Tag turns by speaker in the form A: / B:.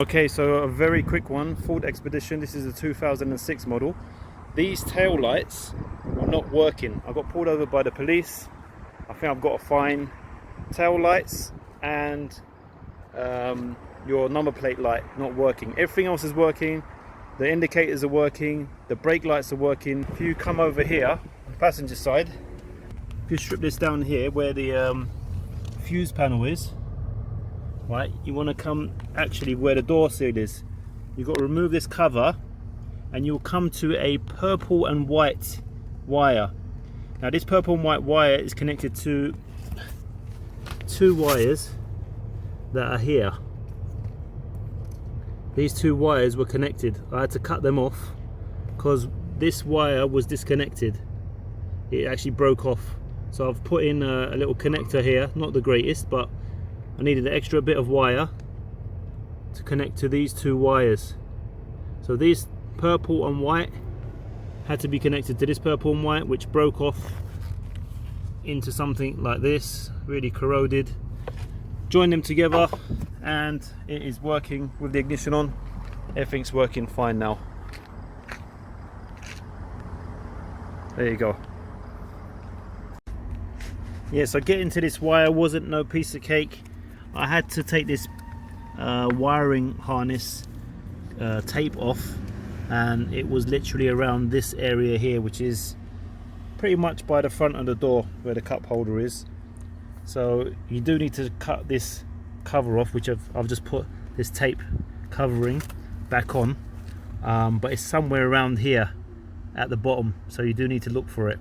A: Okay, so a very quick one. Ford Expedition, this is a 2006 model. These tail lights were not working. I got pulled over by the police. I think I've got a fine. Tail lights and your number plate light not working. Everything else is working. The indicators are working. The brake lights are working. If you come over here on the passenger side, if you strip this down here where the fuse panel is, right, you want to come actually where the door seal is. You've got to remove this cover and you'll come to a purple and white wire. Now this purple and white wire is connected to two wires that are here. These two wires were connected. I had to cut them off because this wire was disconnected. It actually broke off. So I've put in a little connector here, not the greatest, but I needed an extra bit of wire to connect to these two wires. So these purple and white had to be connected to this purple and white, which broke off into something like this, really corroded. Join them together and it is working with the ignition on. Everything's working fine now. There you go. Yeah, so getting to this wire wasn't no piece of cake. I had to take this wiring harness tape off, and it was literally around this area here, which is pretty much by the front of the door where the cup holder is. So you do need to cut this cover off, which I've just put this tape covering back on, but it's somewhere around here at the bottom, so you do need to look for it.